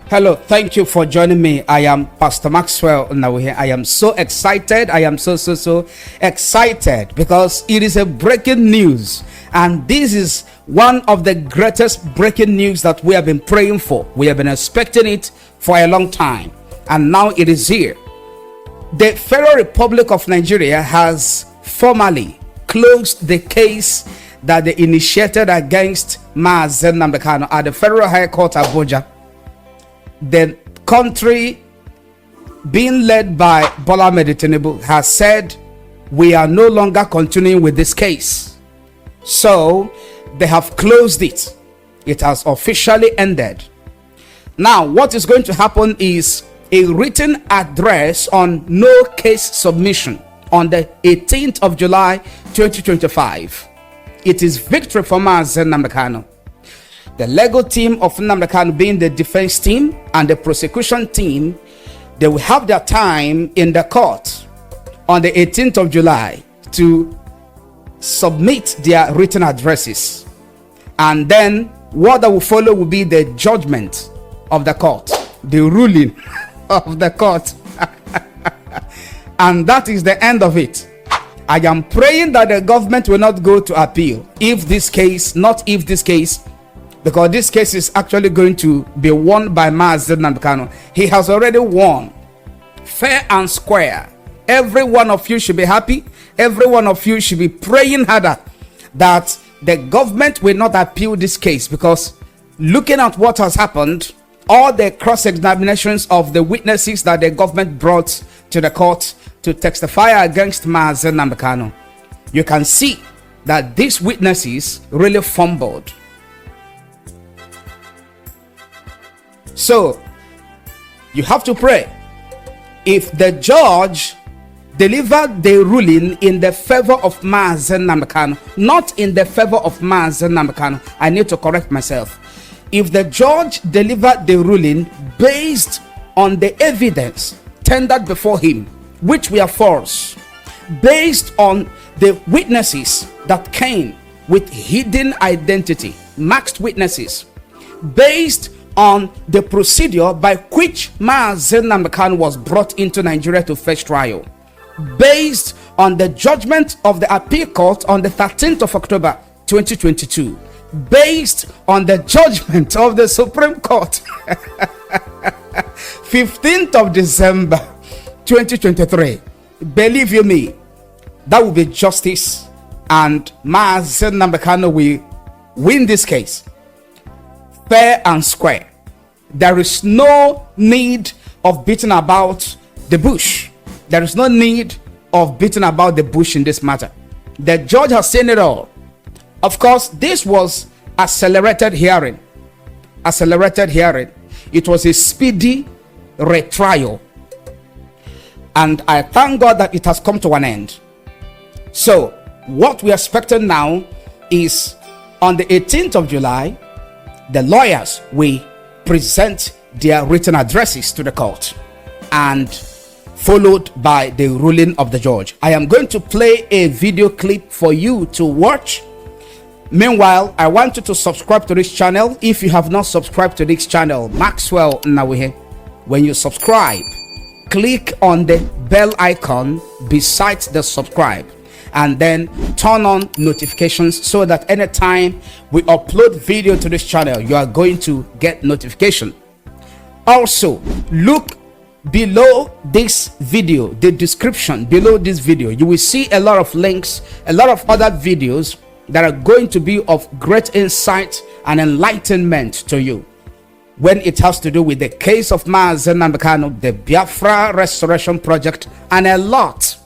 Hello, thank you for joining me. I am Pastor Maxwell Nnawuihe. I am so excited. I am so excited because it is a breaking news, and this is one of the greatest breaking news that we have been praying for. We have been expecting it for a long time, and now it is here. The Federal Republic of Nigeria has formally closed the case that they initiated against Maxwell Nnamdi Kanu at the Federal High Court Abuja. The country being led by Bola Ahmed Tinubu has said we are no longer continuing with this case. So they have closed it. It has officially ended. Now what is going to happen is a written address on no case submission on the 18th of July 2025. It is victory for Maxwell Nnamdi Kanu. The legal team of Nnamdi Kanu, being the defense team and the prosecution team, they will have their time in the court on the 18th of July to submit their written addresses. And then what that will follow will be the judgment of the court, the ruling of the court. And that is the end of it. I am praying that the government will not go to appeal if this case, because this case is actually going to be won by Maxwell Nnamdi Kanu. He has already won fair and square. Every one of you should be happy. Every one of you should be praying harder that the government will not appeal this case, because looking at what has happened, all the cross-examinations of the witnesses that the government brought to the court to testify against Maxwell Nnamdi Kanu, you can see that these witnesses really fumbled. So you have to pray. If the judge delivered the ruling in the favor of Maxwell Nnamdi Kanu, not in the favor of Maxwell Nnamdi Kanu, I need to correct myself. If the judge delivered the ruling based on the evidence tendered before him, which were false, based on the witnesses that came with hidden identity, masked witnesses, based on the procedure by which Maxwell Nnamdi Kanu was brought into Nigeria to face trial, based on the judgment of the appeal court on the 13th of October 2022, based on the judgment of the Supreme Court 15th of December 2023, believe you me, that will be justice, and Maxwell Nnamdi Kanu will win this case fair and square. There is no need of beating about the bush. There is no need of beating about the bush in this matter. The judge has seen it all. Of course, this was accelerated hearing. It was a speedy retrial, and I thank God that it has come to an end. So what we are expecting now is on the 18th of July, the lawyers will present their written addresses to the court, and followed by the ruling of the judge. I am going to play a video clip for you to watch. Meanwhile, I want you to subscribe to this channel. If you have not subscribed to this channel, Maxwell Nnawuihe, when you subscribe, click on the bell icon beside the subscribe, and then turn on notifications so that anytime we upload video to this channel, you are going to get notification. Also, look below this video, the description below this video, you will see a lot of links, a lot of other videos that are going to be of great insight and enlightenment to you when it has to do with the case of Maxwell Nnamdi Kanu, the Biafra Restoration Project, and a lot,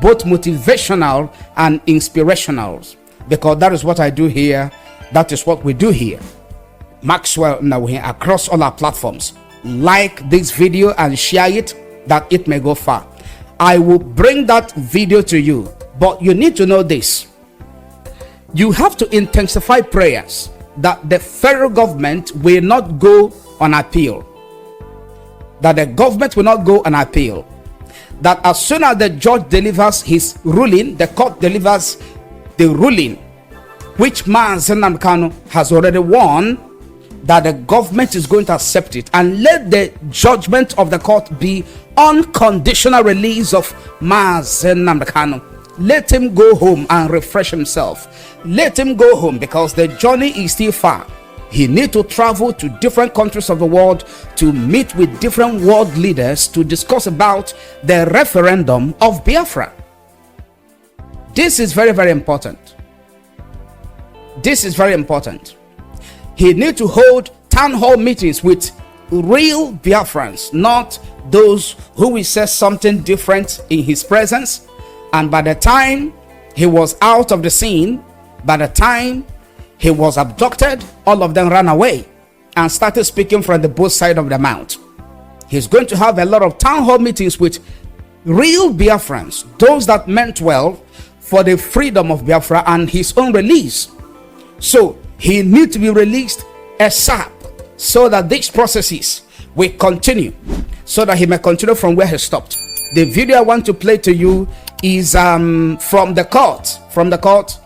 both motivational and inspirational, because that is what I do here. That is what we do here. Maxwell Nnawuihe, across all our platforms. Like this video and share it, that it may go far. I will bring that video to you, but you need to know this. You have to intensify prayers that the federal government will not go on appeal. That the government will not go on appeal. That as soon as the judge delivers his ruling, the court delivers the ruling which Maxwell Nnamdi Kanu has already won, that the government is going to accept it, and let the judgment of the court be unconditional release of Maxwell Nnawuihe Kanu. Let him go home and refresh himself. Let him go home, because the journey is still far. He needs to travel to different countries of the world to meet with different world leaders to discuss about the referendum of Biafra. This is very, very important. This is very important. He needs to hold town hall meetings with real Biafrans, not those who will say something different in his presence. And by the time he was out of the scene, by the time he was abducted, all of them ran away and started speaking from the both sides of the mouth. He's going to have a lot of town hall meetings with real Biafrans, those that meant well for the freedom of Biafra and his own release. So he needs to be released ASAP, so that these processes will continue, so that he may continue from where he stopped. The video I want to play to you is from the court.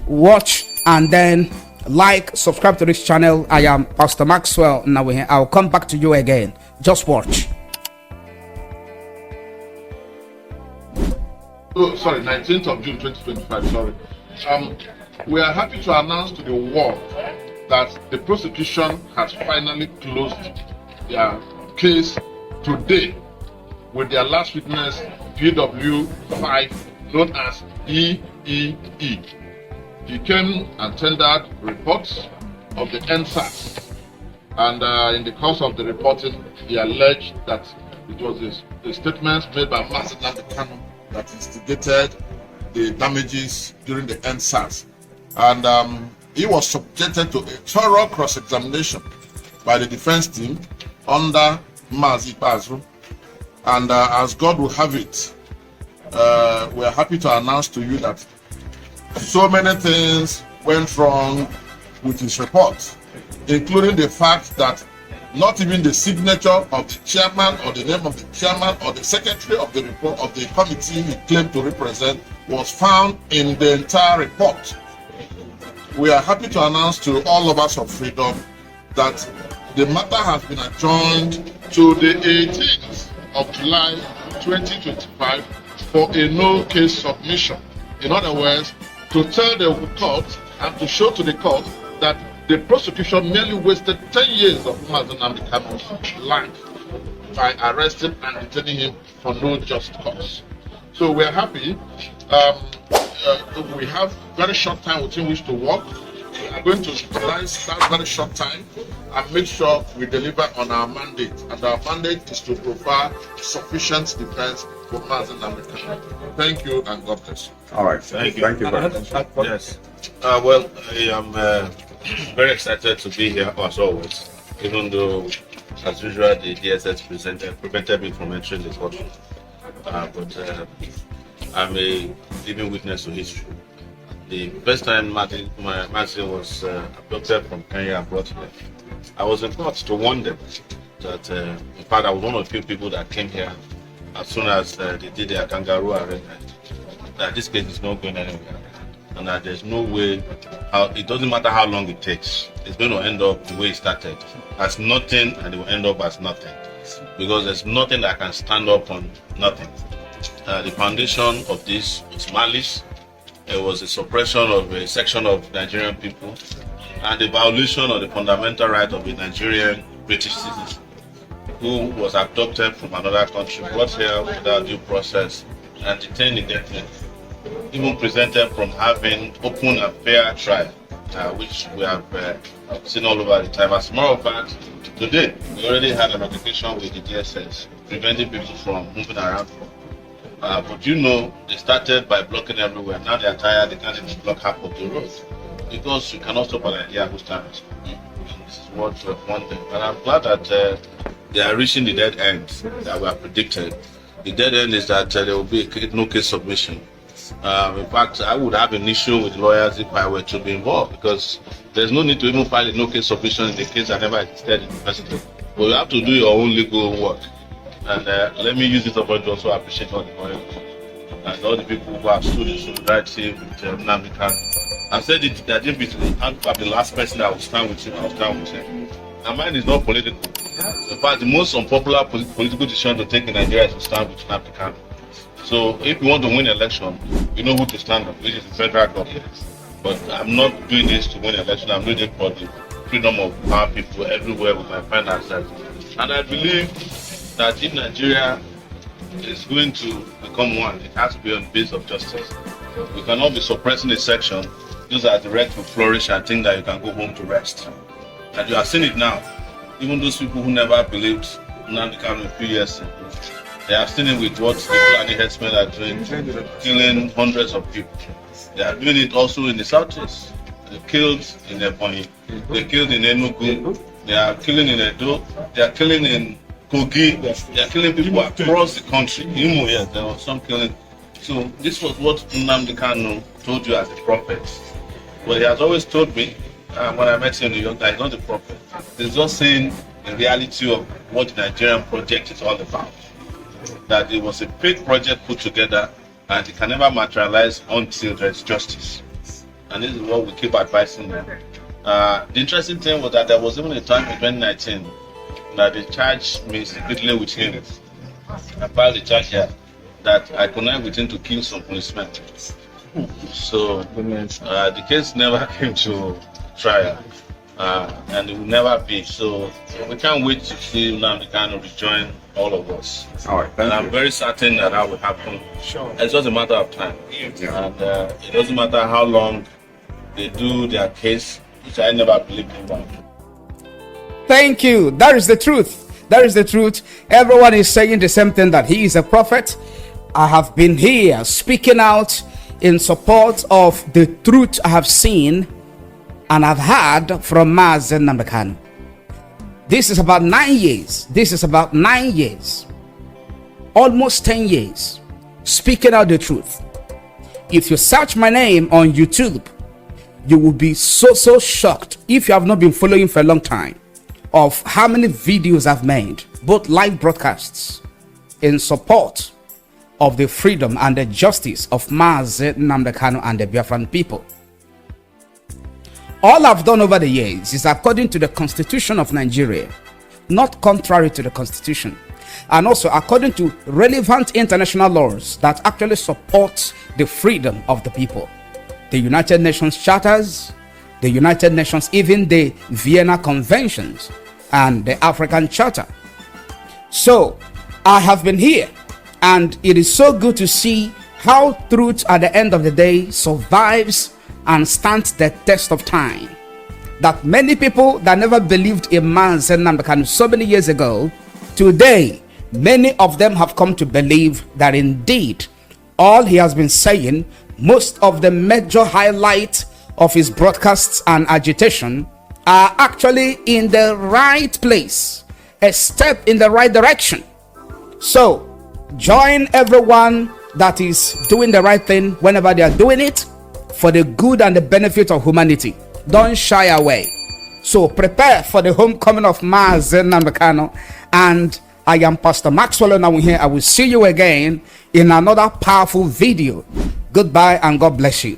Watch and then like, subscribe to this channel. I am Pastor Maxwell Nnawuihe. I'll come back to you again. Just watch. Oh, sorry, 19th of June 2025. Sorry. We are happy to announce to the world that the prosecution has finally closed their case today with their last witness, PW5, known as EEE. He came and tendered reports of the NSAS, and in the course of the reporting, he alleged that it was the statements made by Maxwell Nnamdi Kanu that instigated the damages during the NSAS. And he was subjected to a thorough cross-examination by the defense team under Mazi Bazru. And as God will have it, we are happy to announce to you that so many things went wrong with his report, including the fact that not even the signature of the chairman or the name of the chairman or the secretary of the report of the committee he claimed to represent was found in the entire report. We are happy to announce to all of us of freedom that the matter has been adjourned to the 18th of July 2025 for a no case submission. In other words, to tell the court and to show to the court that the prosecution merely wasted 10 years of Maxwell Nnamdi Kanu's life by arresting and detaining him for no just cause. So we are happy. We have very short time within which to work. We are going to utilize that very short time and make sure we deliver on our mandate. And our mandate is to provide sufficient defense for Maxwell Nnamdi Kanu. Thank you and God bless you. All right. Thank you very much. Yes. Well, I am very excited to be here as always, even though, as usual, the DSS prevented me from entering the courtroom. But I'm a living witness to history. The first time Maxwell was abducted from Kenya and brought here, I was in court to warn them that, in fact, I was one of the few people that came here as soon as they did their kangaroo arrangement, that this case is not going anywhere, and that there's no way, it doesn't matter how long it takes, it's going to end up the way it started, as nothing, and it will end up as nothing, because there's nothing that can stand up on nothing. The foundation of this was malice. It was a suppression of a section of Nigerian people and the violation of the fundamental right of a Nigerian British citizen who was abducted from another country, brought here without due process and detained indefinitely, even presented from having open and fair trial, which we have seen all over the time. As a matter of fact, today we already had an application with the DSS preventing people from moving around. But you know, they started by blocking everywhere. Now they are tired, they can't even block half of the road because you cannot stop an idea whose time is. This is what we wanted. And I'm glad that they are reaching the dead end that were predicted. The dead end is that there will be a no case submission. In fact, I would have an issue with lawyers if I were to be involved, because there's no need to even file a no case submission in the case that never existed in the first place. But you have to do your own legal work. And let me use this opportunity to also appreciate all the lawyers and all the people who have stood in solidarity with Nnamdi Kanu. I said it that if I'm the last person that will stand with him, I'll stand with him. And mine is not political. In fact, the most unpopular political decision to take in Nigeria is to stand with Nnamdi Kanu. So if you want to win election, you know who to stand with, which is the federal government. But I'm not doing this to win election. I'm doing it for the freedom of our people everywhere we might find ourselves. And I believe that if Nigeria is going to become one, it has to be on the basis of justice. We cannot be suppressing a section those are direct to flourish and think that you can go home to rest. And you are seeing it now. Even those people who never believed Nnamdi Kanu a few years ago, they have seen it with what the Fulani herdsmen are doing, killing hundreds of people. They are doing it also in the southeast. They killed in Ebonyi, they killed in Enugu, they are killing in Edo, they are killing in Kogi, they are killing people across the country. Imo, yes, there was some killing. So this was what Nnamdi Kanu told you as a prophet. But he has always told me, when I met him in New York, that he's not a prophet. He's just saying the reality of what the Nigerian project is all about. That it was a fake project put together and it can never materialize until there's justice. And this is what we keep advising them. The interesting thing was that there was even a time in 2019 that they charged me secretly with him. I filed a charge here that I connected with him to kill some policemen. So the case never came to trial, and it will never be. So we can't wait to see Nnamdi Kanu rejoin all of us. All right, and I'm very certain that will happen. Sure. It's just a matter of time. Yeah. And it doesn't matter how long they do their case, which I never believed in that. Thank you. That is the truth. That is the truth. Everyone is saying the same thing, that he is a prophet. I have been here speaking out in support of the truth I have seen and I've heard from Maxwell Nnawuihe Kanu. This is about 9 years. This is about 9 years. Almost 10 years. Speaking out the truth. If you search my name on YouTube, you will be so shocked, if you have not been following for a long time, of how many videos I've made, both live broadcasts, in support of the freedom and the justice of Maxwell Nnawuihe Kanu and the Biafran people. All I've done over the years is according to the Constitution of Nigeria, not contrary to the Constitution, and also according to relevant international laws that actually support the freedom of the people. The United Nations charters, the United Nations, even the Vienna Conventions and the African Charter. So I have been here, and it is so good to see how truth at the end of the day survives and stands the test of time. That many people that never believed in Maxwell Nnawuihe Kanu so many years ago, today many of them have come to believe that indeed all he has been saying, most of the major highlights of his broadcasts and agitation, are actually in the right place, a step in the right direction. So join everyone that is doing the right thing whenever they are doing it for the good and the benefit of humanity. Don't shy away. So prepare for the homecoming of Maxwell Nnawuihe Kanu. And I am Pastor Maxwell Nnawuihe. I will see you again in another powerful video. Goodbye and God bless you.